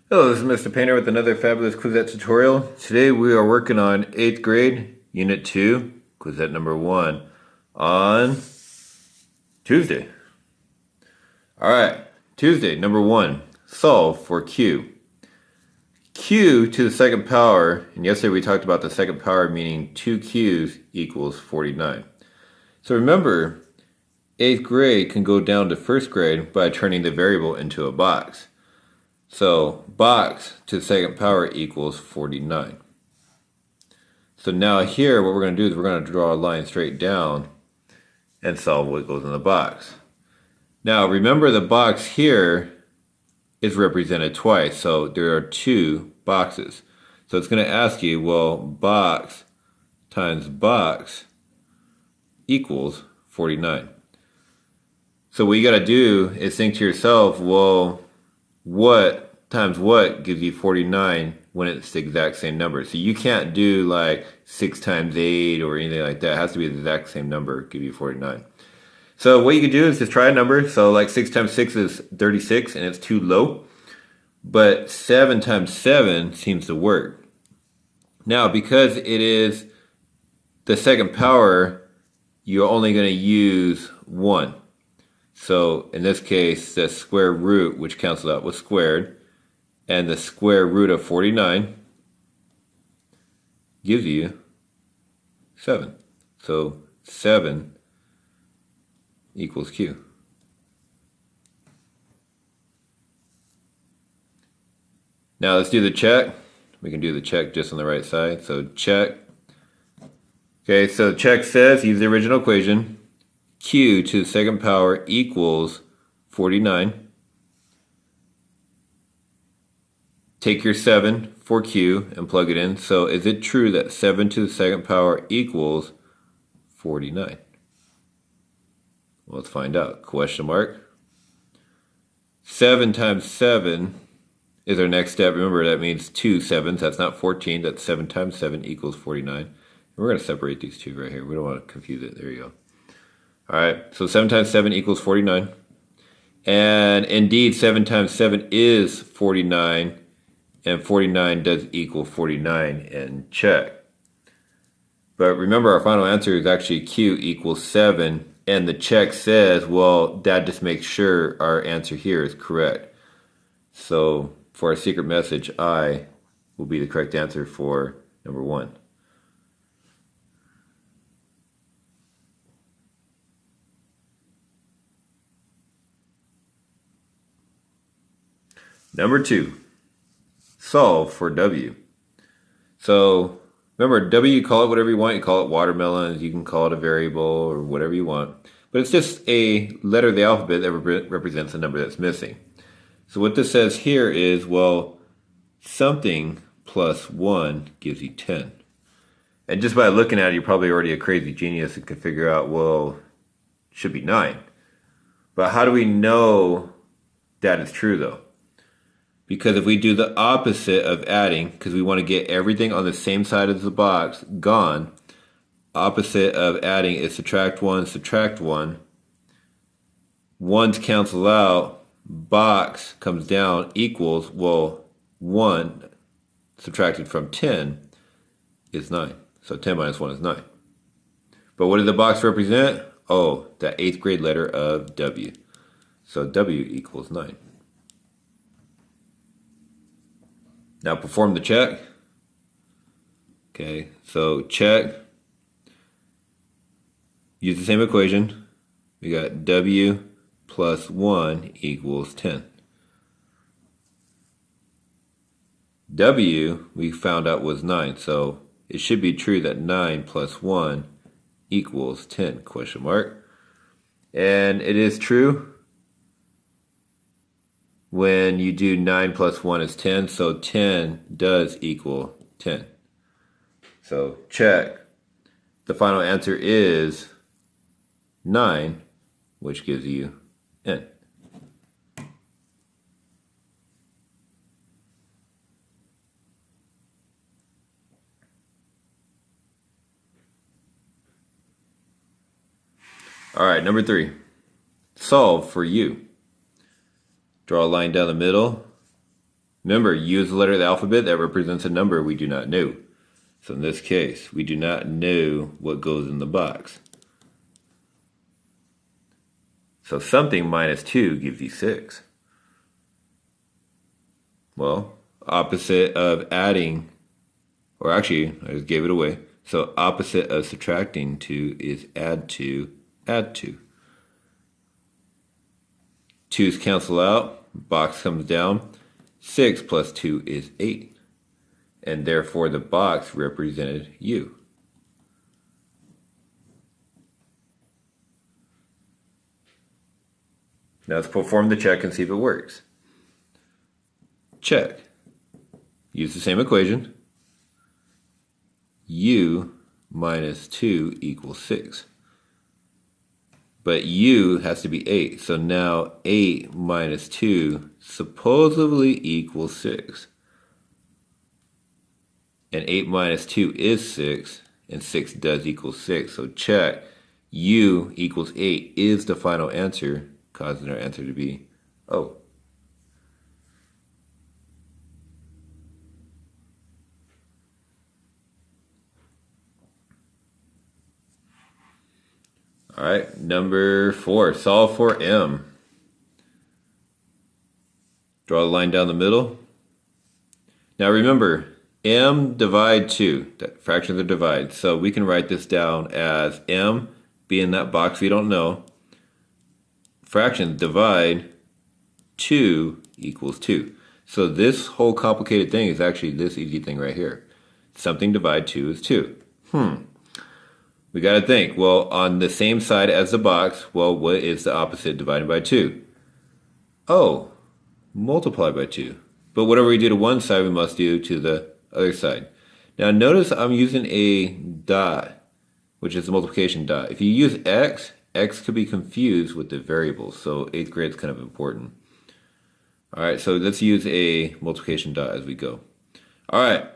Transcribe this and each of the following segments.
Hello, this is Mr. Painter with another fabulous Quizette tutorial. Today we are working on 8th grade, Unit 2, Quizette number 1, on Tuesday. Alright, Tuesday, number 1, solve for Q. Q to the second power, and yesterday we talked about the second power meaning 2 Q's equals 49. So remember, 8th grade can go down to 1st grade by turning the variable into a box. So box to the second power equals 49. So now here what we're going to do is we're going to draw a line straight down and solve what goes in the box. Now remember the box here is represented twice, so there are 2 boxes. So it's going to ask you, well, box times box equals 49. So what you got to do is think to yourself, well, what times what gives you 49 when it's the exact same number? So you can't do like 6 times 8 or anything like that. It has to be the exact same number to give you 49. So what you can do is just try a number. So like 6 times 6 is 36 and it's too low. But 7 times 7 seems to work. Now because it is the second power, you're only going to use 1. So in this case, the square root, which cancels out with squared, and the square root of 49 gives you 7. So 7 equals Q. Now let's do the check. We can do the check just on the right side. So check. Okay, so check says use the original equation. Q to the second power equals 49. Take your 7 for Q and plug it in. So is it true that 7 to the second power equals 49? Well, let's find out. Question mark. 7 times 7 is our next step. Remember, that means 2 7s. That's not 14. That's 7 times 7 equals 49. And we're going to separate these two right here. We don't want to confuse it. There you go. Alright, so 7 times 7 equals 49. And indeed, 7 times 7 is 49. And 49 does equal 49 and check. But remember, our final answer is actually Q equals 7. And the check says, well, that just makes sure our answer here is correct. So for our secret message, I will be the correct answer for number 1. Number 2, solve for W. So remember, W, you call it whatever you want. You call it watermelons, you can call it a variable or whatever you want. But it's just a letter of the alphabet that represents a number that's missing. So what this says here is, well, something plus 1 gives you 10. And just by looking at it, you're probably already a crazy genius and can figure out, well, it should be 9. But how do we know that is true though? Because if we do the opposite of adding, because we want to get everything on the same side of the box gone, opposite of adding is subtract 1, subtract 1. 1's cancel out, box comes down, equals, well, 1 subtracted from 10 is 9. So 10 minus 1 is 9. But what did the box represent? Oh, the 8th grade letter of W. So W equals 9. Now perform the check. Okay, so check. Use the same equation. We got W plus 1 equals 10. W we found out was 9, so it should be true that 9 plus 1 equals 10, question mark. And it is true. When you do 9 plus 1 is 10, so 10 does equal 10. So check. The final answer is 9, which gives you N. All right, number 3. Solve for U. Draw a line down the middle Remember, U is the letter of the alphabet that represents a number we do not know. So in this case, we do not know what goes in the box. So something minus 2 gives you 6. Well, opposite of adding, or actually, I just gave it away. So opposite of subtracting 2 is add 2, add 2. 2's cancel out, box comes down. 6 plus 2 is 8. And therefore the box represented U. Now let's perform the check and see if it works. Check. Use the same equation. U minus 2 equals 6. But U has to be 8. So now 8 minus 2 supposedly equals 6. And 8 minus 2 is 6. And 6 does equal 6. So check. U equals 8 is the final answer, causing our answer to be O. All right, number 4, solve for M. Draw a line down the middle. Now remember, M divide 2, that fractions are divided. So we can write this down as M being that box we don't know. Fractions divide 2 equals 2. So this whole complicated thing is actually this easy thing right here. Something divide 2 is 2. We got to think, well, on the same side as the box, well, what is the opposite divided by 2? Oh, multiply by 2. But whatever we do to one side, we must do to the other side. Now notice I'm using a dot, which is the multiplication dot. If you use X, X could be confused with the variables. So 8th grade is kind of important. All right, so let's use a multiplication dot as we go. All right,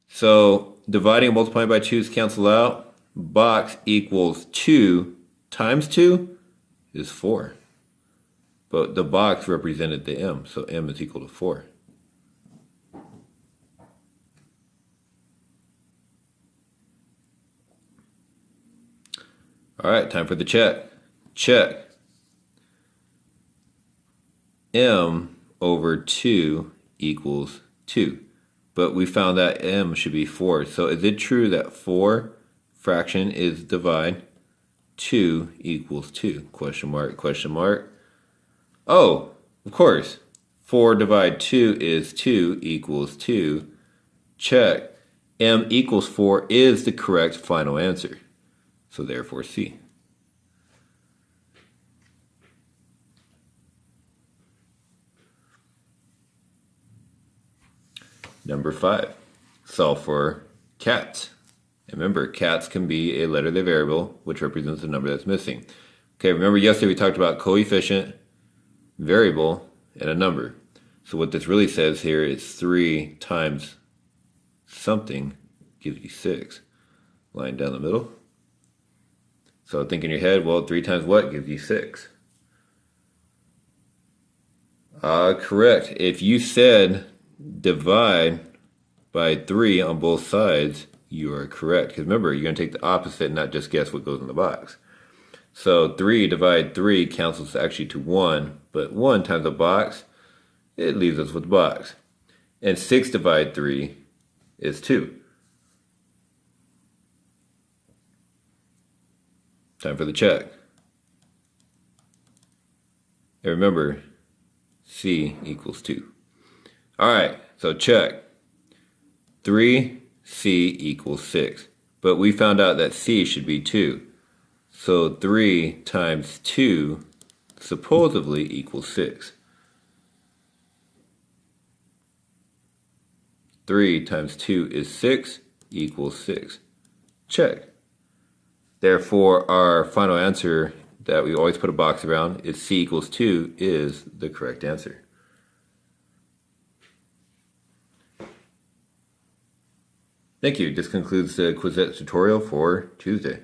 so dividing and multiplying by 2's cancel out. Box equals 2 times 2 is 4. But the box represented the M, so M is equal to 4. All right, time for the check. Check. M over 2 equals 2. But we found that M should be 4. So is it true that 4 fraction is divide 2 equals 2? Question mark, question mark. Oh, of course. 4 divide 2 is 2 equals 2. Check. M equals 4 is the correct final answer. So therefore C. Number 5. Solve for cats. Remember, cats can be a letter of the variable, which represents the number that's missing. Okay, remember yesterday we talked about coefficient, variable, and a number. So what this really says here is 3 times something gives you 6. Line down the middle. So think in your head, well, 3 times what gives you 6? Correct. If you said divide by 3 on both sides, you are correct. Because remember, you're going to take the opposite and not just guess what goes in the box. So 3 divide 3 cancels actually to 1. But 1 times the box, it leaves us with the box. And 6 divide 3 is 2. Time for the check. And remember, C equals 2. All right, so check. 3C equals 6. But we found out that C should be 2. So 3 times 2 supposedly equals 6. 3 times 2 is 6 equals 6. Check. Therefore, our final answer that we always put a box around is C equals 2 is the correct answer. Thank you. This concludes the Quizette tutorial for Tuesday.